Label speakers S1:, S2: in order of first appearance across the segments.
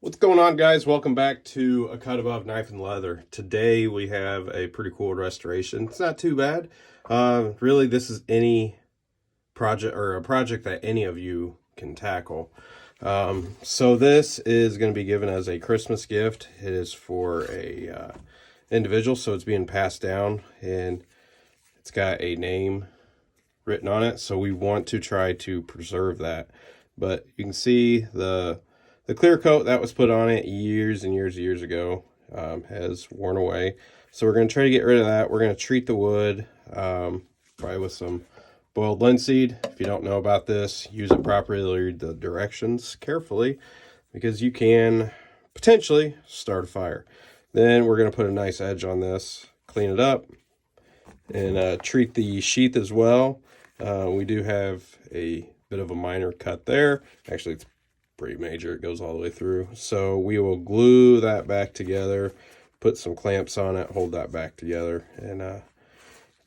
S1: What's going on, guys? Welcome back to A Cut Above Knife and Leather. Today we have a pretty cool restoration. It's not too bad. Really, this is any project or a project that any of you can tackle. So this is going to be given as a Christmas gift. It is for a individual, so it's being passed down, and it's got a name written on it. So we want to try to preserve that. But you can see the clear coat that was put on it years and years ago has worn away. So we're going to try to get rid of that. We're going to treat the wood probably with some boiled linseed. If you don't know about this, use it properly, read the directions carefully, because you can potentially start a fire. Then we're going to put a nice edge on this, clean it up, and treat the sheath as well. We do have a bit of a minor cut there. Actually, it's pretty major. It goes all the way through. So we will glue that back together, put some clamps on it, hold that back together, and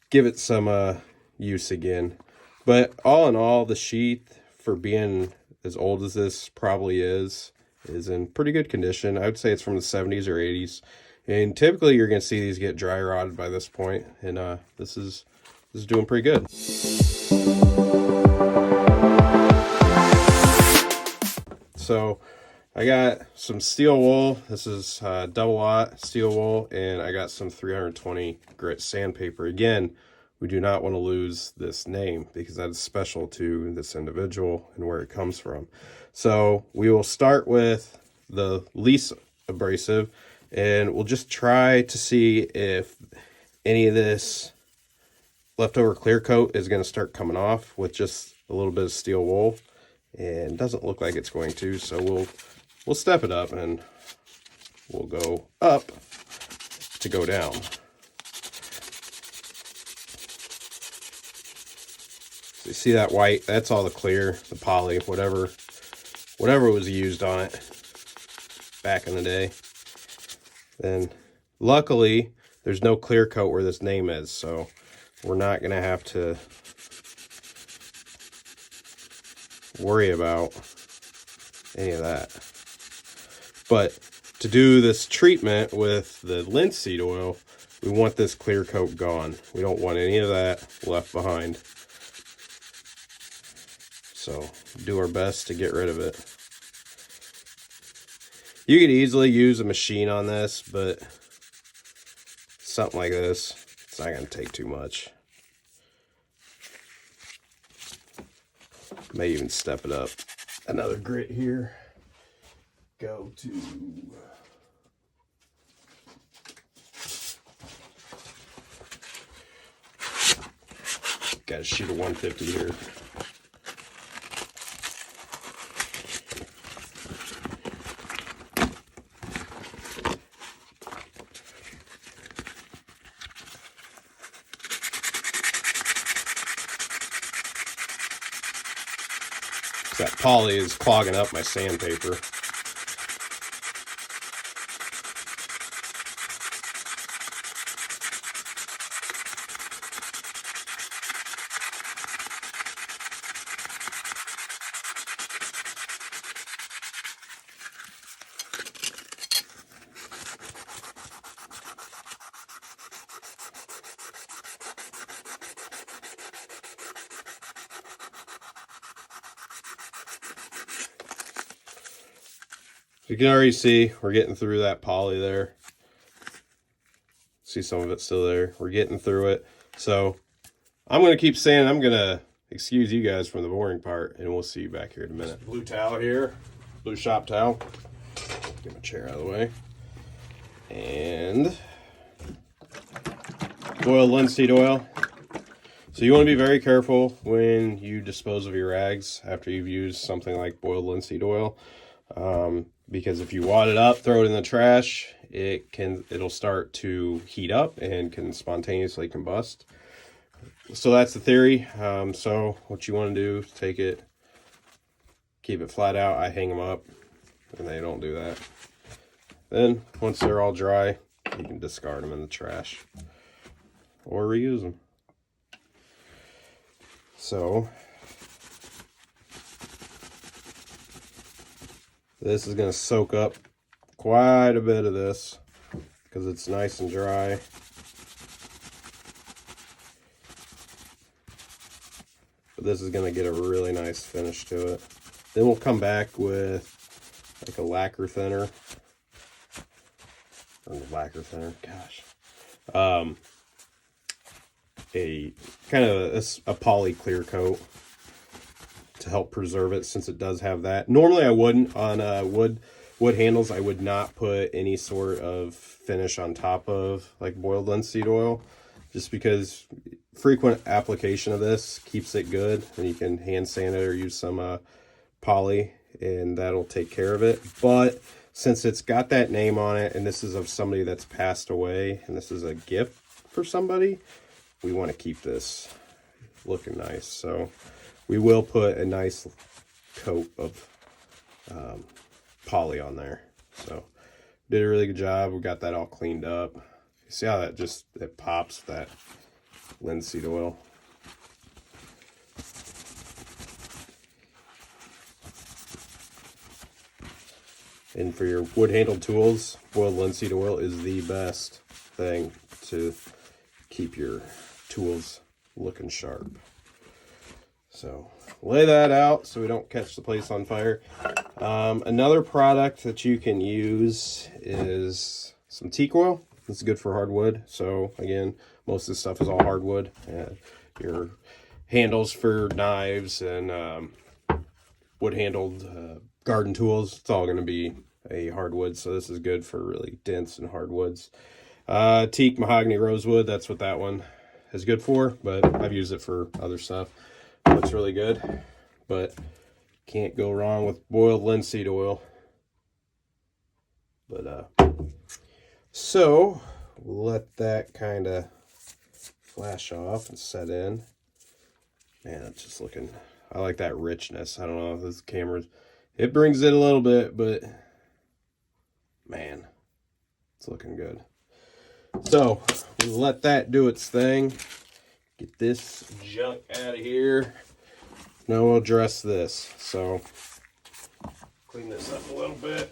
S1: give it some use again. But all in all, the sheath, for being as old as this probably is in pretty good condition. I would say it's from the 70s or 80s. And typically you're going to see these get dry rotted by this point, and this is doing pretty good. So I got some steel wool. This is double aught steel wool, and I got some 320 grit sandpaper. Again, we do not want to lose this name because that is special to this individual and where it comes from. So we will start with the least abrasive, and we'll just try to see if any of this leftover clear coat is going to start coming off with just a little bit of steel wool. And it doesn't look like it's going to, so we'll step it up and we'll go up to go down. So you see that white? That's all the clear, the poly, whatever was used on it back in the day. Then luckily there's no clear coat where this name is, so we're not going to have to worry about any of that. But to do this treatment with the linseed oil, we want this clear coat gone. We don't want any of that left behind. So do our best to get rid of it. You could easily use a machine on this, but something like this, it's not going to take too much. May even step it up another grit here. Go to got a sheet of 150 here. That poly is clogging up my sandpaper. You can already see we're getting through that poly there. See some of it still there. We're getting through it. So I'm going to keep saying, I'm going to excuse you guys from the boring part, and we'll see you back here in a minute. Blue towel here, blue shop towel. Get my chair out of the way. And boiled linseed oil. So you want to be very careful when you dispose of your rags after you've used something like boiled linseed oil. Because if you wad it up, throw it in the trash, it'll start to heat up and can spontaneously combust. So that's the theory. So what you want to do is take it, keep it flat out. I hang them up, and they don't do that. Then once they're all dry, you can discard them in the trash or reuse them. So This is going to soak up quite a bit of this because it's nice and dry. But this is going to get a really nice finish to it. Then we'll come back with like a lacquer thinner. Or lacquer thinner, gosh. A kind of a poly clear coat to help preserve it, since it does have that. Normally I wouldn't on wood handles. I would not put any sort of finish on top of like boiled linseed oil, just because frequent application of this keeps it good, and you can hand sand it or use some poly and that'll take care of it. But since it's got that name on it, and this is of somebody that's passed away, and this is a gift for somebody, we want to keep this looking nice. So we will put a nice coat of poly on there. So did a really good job. We got that all cleaned up. You see how that just, it pops, that linseed oil. And for your wood handled tools, boiled linseed oil is the best thing to keep your tools looking sharp. So lay that out so we don't catch the place on fire. Another product that you can use is some teak oil. This is good for hardwood. So again, most of this stuff is all hardwood. Your handles for knives and wood handled garden tools, it's all going to be a hardwood. So this is good for really dense and hardwoods. Teak, mahogany, rosewood, that's what that one is good for, but I've used it for other stuff. Looks really good, but can't go wrong with boiled linseed oil. But so we'll let that kind of flash off and set in. Man, it's just looking, I like that richness. I don't know if this camera's, it brings it a little bit, but man, it's looking good. So we'll let that do its thing. Get this junk out of here. Now we'll address this. So clean this up a little bit.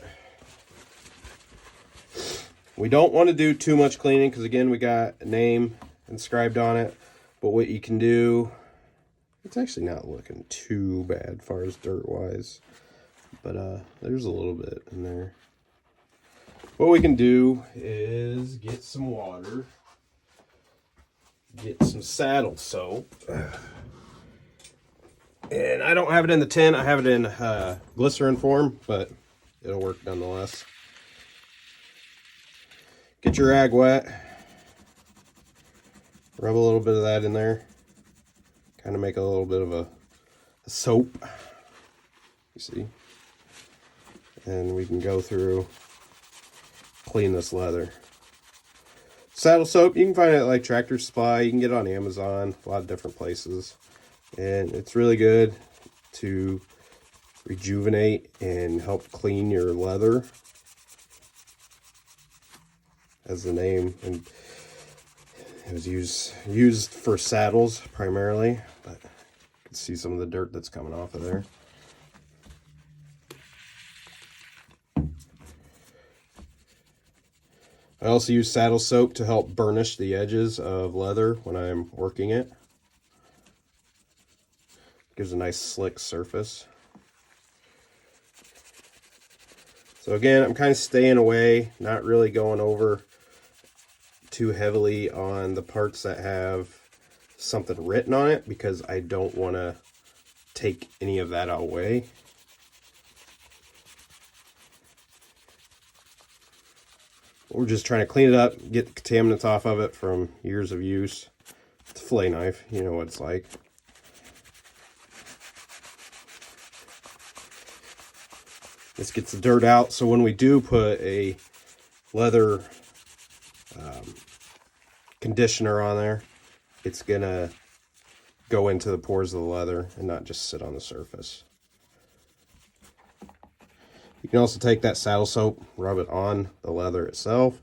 S1: We don't want to do too much cleaning because again, we got a name inscribed on it. But what you can do, it's actually not looking too bad as far as dirt wise, but there's a little bit in there. What we can do is get some water, get some saddle soap, and I don't have it in the tin, I have it in glycerin form, but it'll work nonetheless. Get your rag wet, rub a little bit of that in there, kind of make a little bit of a soap, you see, and we can go through, clean this leather. Saddle soap, you can find it at like Tractor Supply, you can get it on Amazon, a lot of different places, and it's really good to rejuvenate and help clean your leather, as the name, and it was used for saddles primarily, but you can see some of the dirt that's coming off of there. I also use saddle soap to help burnish the edges of leather when I'm working it. Gives a nice slick surface. So again, I'm kind of staying away, not really going over too heavily on the parts that have something written on it, because I don't want to take any of that away. We're just trying to clean it up, get the contaminants off of it from years of use. It's a fillet knife, you know what it's like. This gets the dirt out, so when we do put a leather conditioner on there, it's gonna go into the pores of the leather and not just sit on the surface. You can also take that saddle soap, rub it on the leather itself.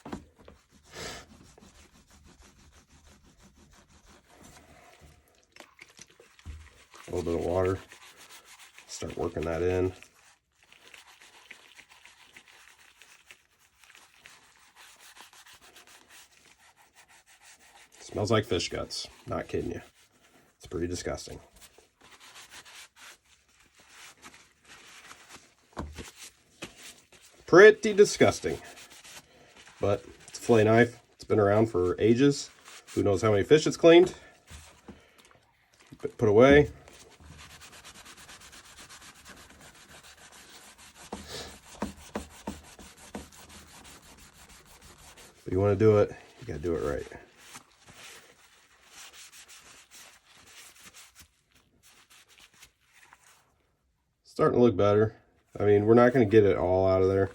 S1: A little bit of water. Start working that in. Smells like fish guts. Not kidding you. It's pretty disgusting. Pretty disgusting. But it's a fillet knife. It's been around for ages. Who knows how many fish it's cleaned. Put away. If you want to do it, you got to do it right. Starting to look better. I mean, we're not going to get it all out of there.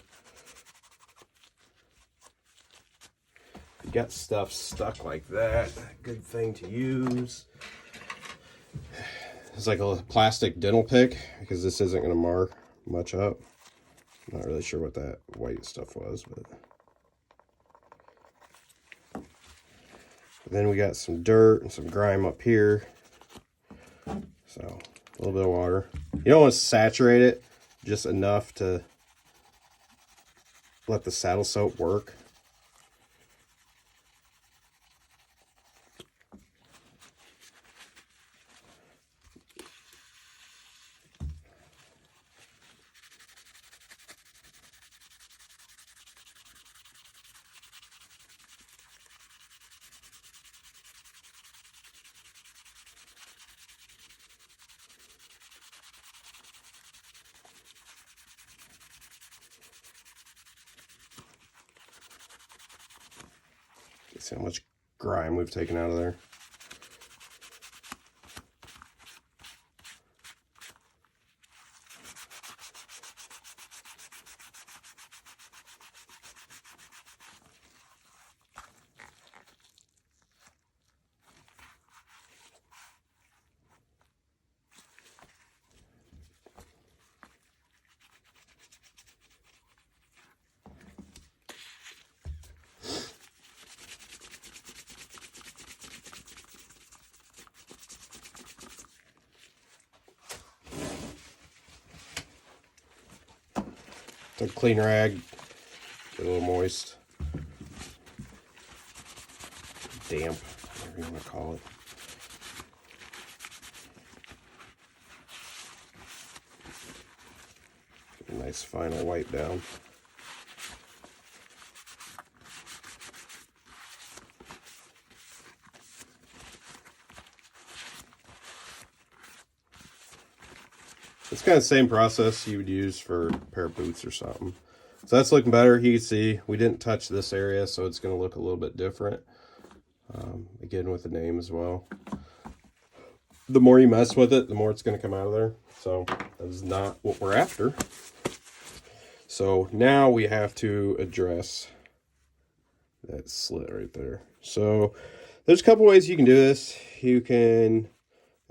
S1: You got stuff stuck like that. Good thing to use. It's like a plastic dental pick, because this isn't going to mar much up. I'm not really sure what that white stuff was, but then we got some dirt and some grime up here. So a little bit of water. You don't want to saturate it, just enough to let the saddle soap work. See how much grime we've taken out of there. Take a clean rag, get a little moist, damp, whatever you want to call it. Get a nice final wipe down. It's kind of the same process you would use for a pair of boots or something. So that's looking better. You can see we didn't touch this area, so it's going to look a little bit different. Again, with the name as well. The more you mess with it, the more it's going to come out of there. So that is not what we're after. So now we have to address that slit right there. So there's a couple ways you can do this. You can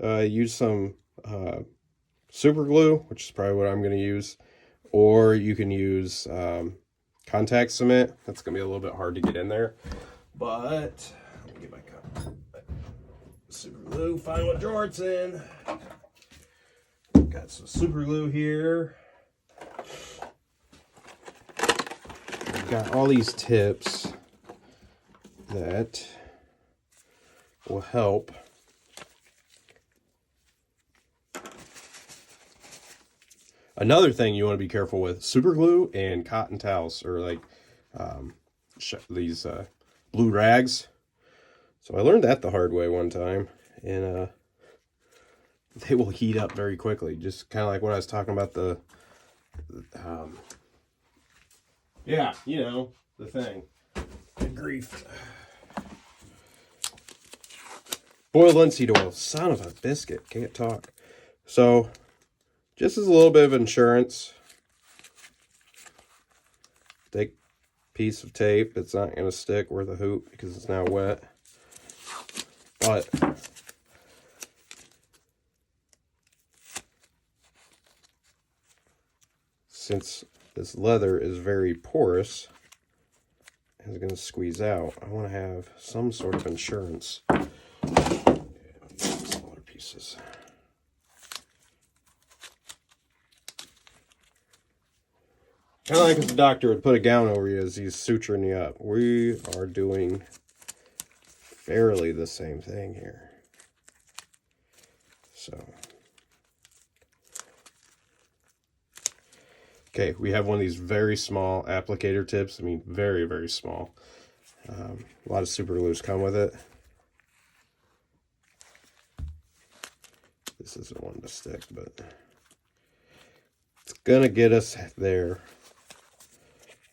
S1: use some super glue, which is probably what I'm going to use, or you can use contact cement. That's going to be a little bit hard to get in there, but let me get my cup. Super glue, find what drawer it's in. Got some super glue here. I've got all these tips that will help Another thing you want to be careful with, super glue and cotton towels, or like these blue rags. So I learned that the hard way one time, and they will heat up very quickly. Just kind of like what I was talking about, the yeah, you know, the thing. Good grief. Boiled linseed oil. Son of a biscuit. Can't talk. So, just as a little bit of insurance, thick piece of tape. It's not going to stick worth a hoot because it's now wet. But since this leather is very porous and it's going to squeeze out, I want to have some sort of insurance. Smaller pieces. Kind of like if the doctor would put a gown over you as he's suturing you up. We are doing fairly the same thing here. So, okay, we have one of these very small applicator tips. I mean, very, very small. A lot of super glues come with it. This isn't one to stick, but it's gonna get us there.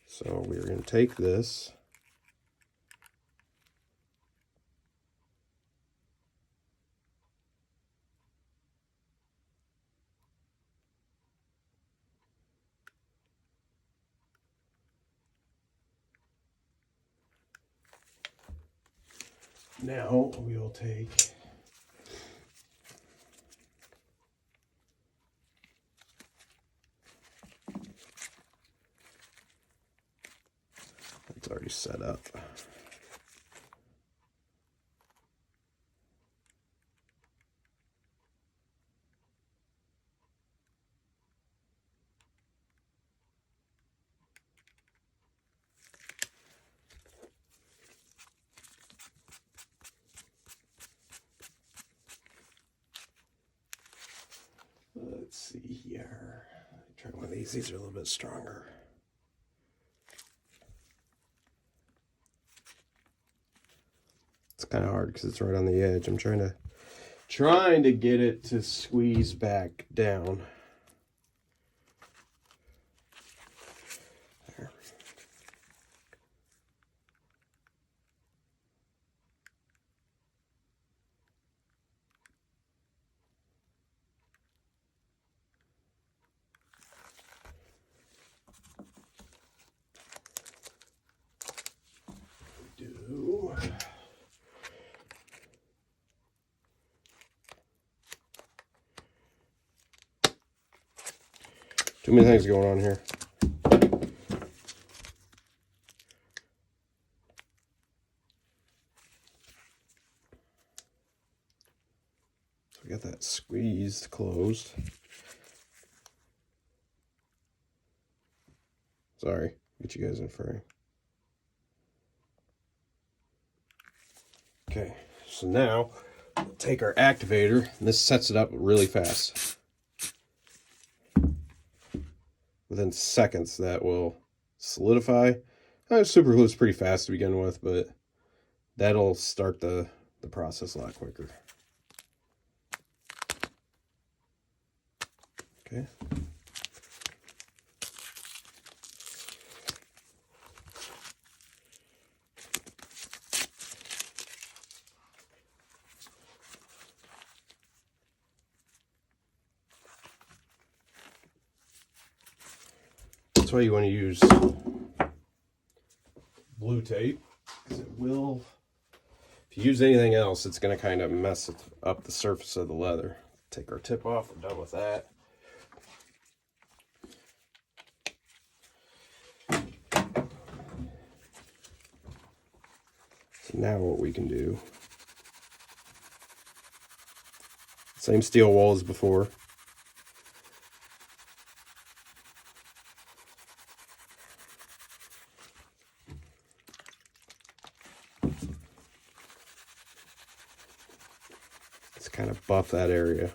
S1: So we're gonna take this. Now we will take it's already set up. Let's see here. Try one of these. These are a little bit stronger. It's kind of hard because it's right on the edge. I'm trying to get it to squeeze back down. There. Do. Too many things going on here. So we got that squeezed closed. Sorry, get you guys in frame. Okay, so now we'll take our activator, and this sets it up really fast. Within seconds, that will solidify. Super glue is pretty fast to begin with, but that'll start the process a lot quicker. Okay. That's why you want to use blue tape, because it will, if you use anything else, it's going to kind of mess up the surface of the leather. Take our tip off, we're done with that. So now what we can do, same steel wool as before. Just kind of buff that area.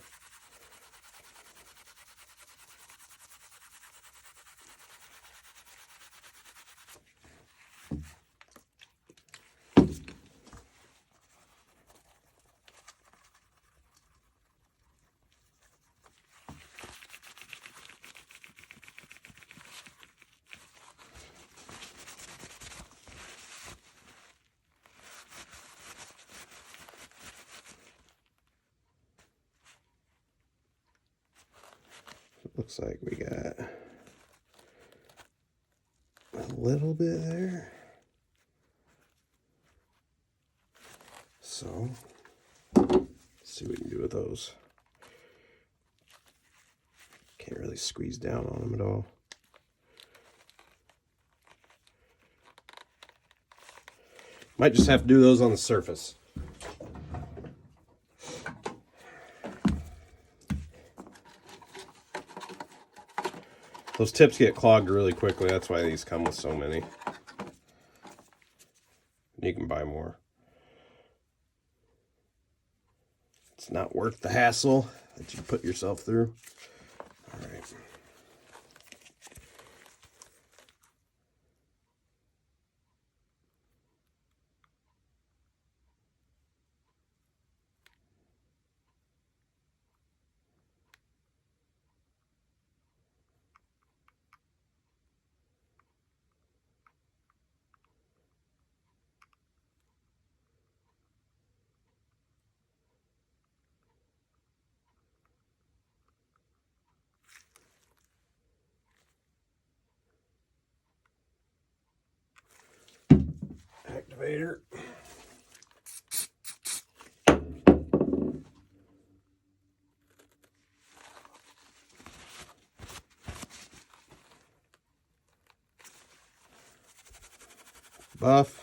S1: Looks like we got a little bit there. So, let's see what we can do with those. Can't really squeeze down on them at all. Might just have to do those on the surface. those tips get clogged really quickly. That's why these come with so many. You can buy more. It's not worth the hassle that you put yourself through. All right. Activator. Buff.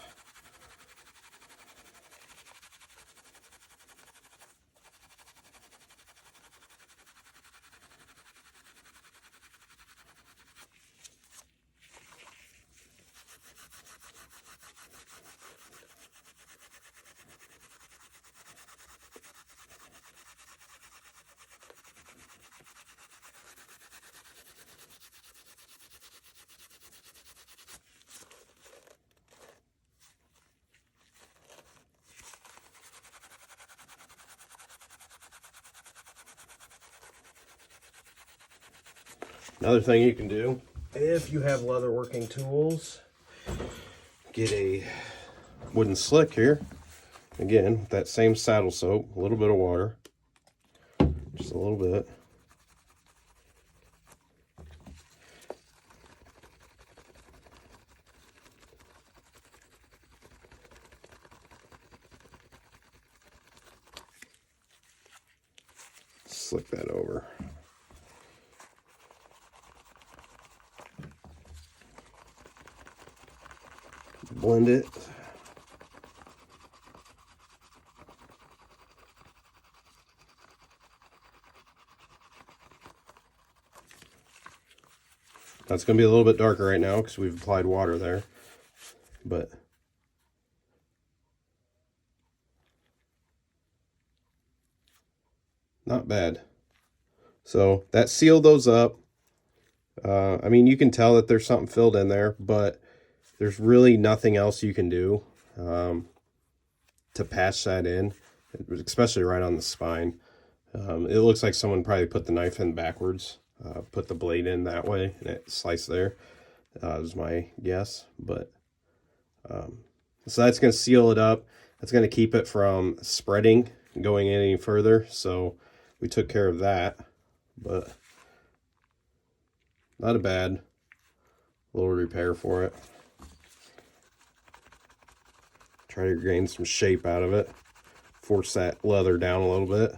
S1: Another thing you can do, if you have leather working tools, get a wooden slick here. Again, with that same saddle soap, a little bit of water, just a little bit. Slick that over. Blend it. That's going to be a little bit darker right now because we've applied water there, but not bad. So that sealed those up. I mean, you can tell that there's something filled in there, but there's really nothing else you can do to patch that in, especially right on the spine. It looks like someone probably put the knife in backwards, put the blade in that way, and it sliced there, is my guess. But so that's going to seal it up. That's going to keep it from spreading and going any further. So we took care of that, but not a bad little repair for it. Try to gain some shape out of it. Force that leather down a little bit.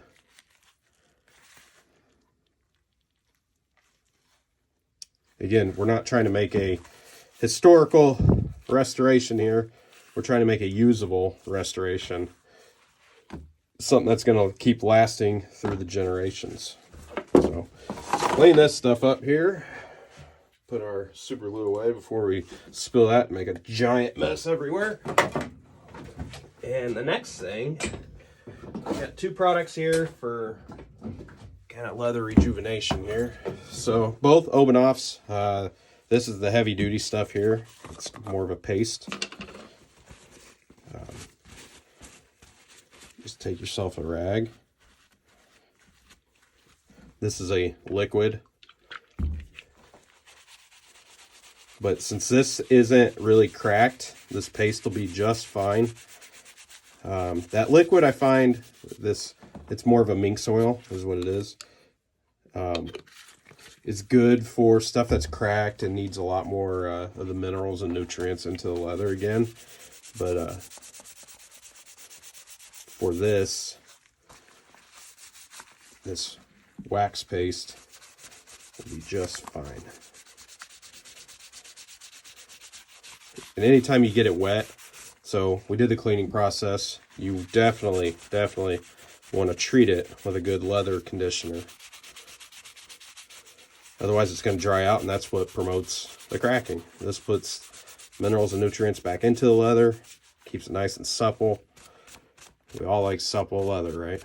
S1: Again, we're not trying to make a historical restoration here. We're trying to make a usable restoration. Something that's going to keep lasting through the generations. So, clean this stuff up here. Put our super glue away before we spill that and make a giant mess everywhere. And the next thing, I got two products here for kind of leather rejuvenation here. So both Obanoffs. This is the heavy duty stuff here. It's more of a paste. Just take yourself a rag. This is a liquid. But since this isn't really cracked, this paste will be just fine. That liquid, I find this, it's more of a minx oil is what it is. It's good for stuff that's cracked and needs a lot more of the minerals and nutrients into the leather again. But for this wax paste will be just fine. And anytime you get it wet, so we did the cleaning process, you definitely want to treat it with a good leather conditioner. Otherwise it's going to dry out, and that's what promotes the cracking. This puts minerals and nutrients back into the leather, keeps it nice and supple. We all like supple leather, right?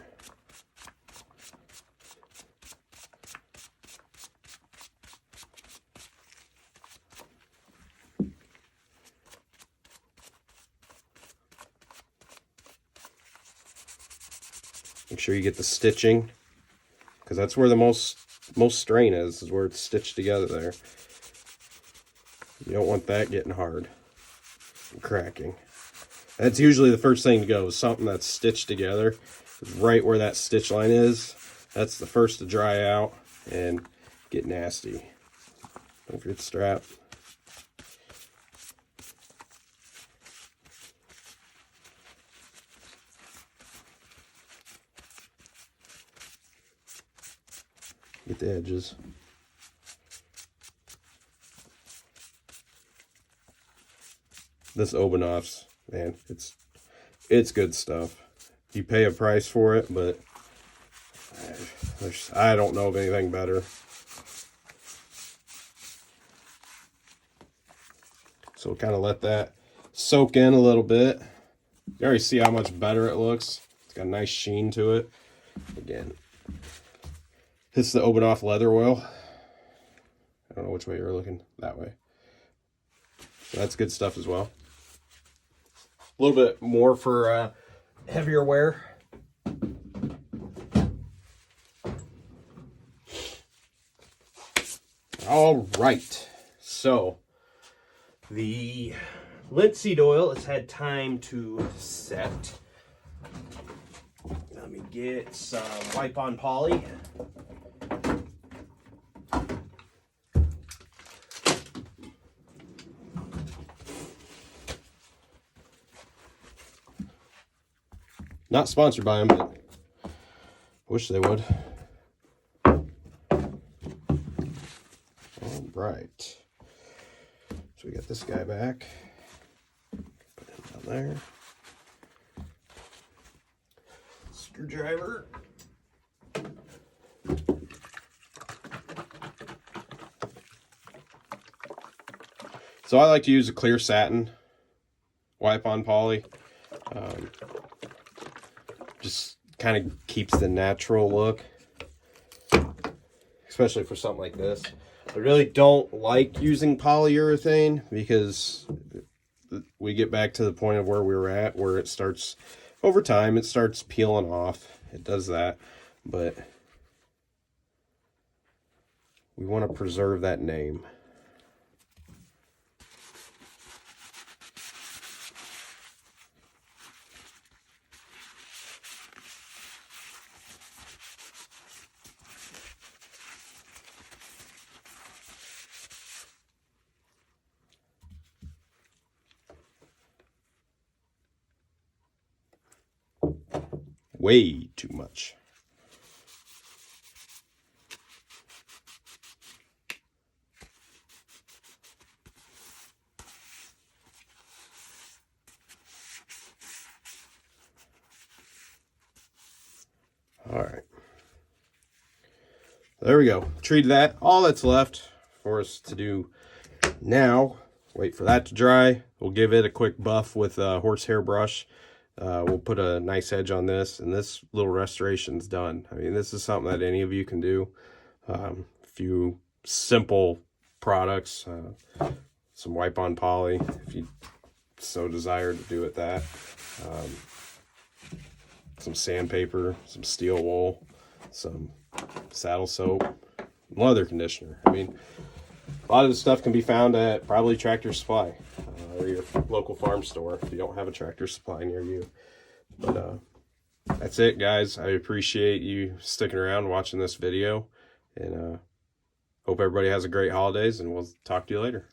S1: Make sure you get the stitching, because that's where the most strain is where it's stitched together there. You don't want that getting hard and cracking. That's usually the first thing to go, is something that's stitched together. Right where that stitch line is, that's the first to dry out and get nasty. Don't forget the strap. Get the edges. This Obanoff's, man, it's good stuff. You pay a price for it, but I don't know of anything better. So kind of let that soak in a little bit. You already see how much better it looks. It's got a nice sheen to it. Again, this is the Obanoff leather oil. I don't know which way you're looking. That way. So that's good stuff as well. A little bit more for heavier wear. All right. So the linseed oil has had time to set. Let me get some wipe-on poly. Not sponsored by them, but wish they would. All right. So we got this guy back. Put him down there. Screwdriver. So I like to use a clear satin wipe-on poly. Just kind of keeps the natural look, especially for something like this. I really don't like using polyurethane because we get back to the point of where we were at, where it starts, over time, it starts peeling off. It does that, but we want to preserve that name. Way too much. All right. There we go. Treated that. All that's left for us to do now, wait for that to dry. We'll give it a quick buff with a horsehair brush. We'll put a nice edge on this, and this little restoration's done. I mean, this is something that any of you can do. A few simple products, some wipe-on poly, if you so desire to do it that. Some sandpaper, some steel wool, some saddle soap, leather conditioner. I mean, a lot of this stuff can be found at probably Tractor Supply or your local farm store if you don't have a Tractor Supply near you. But that's it, guys. I appreciate you sticking around watching this video, and hope everybody has a great holidays, and we'll talk to you later.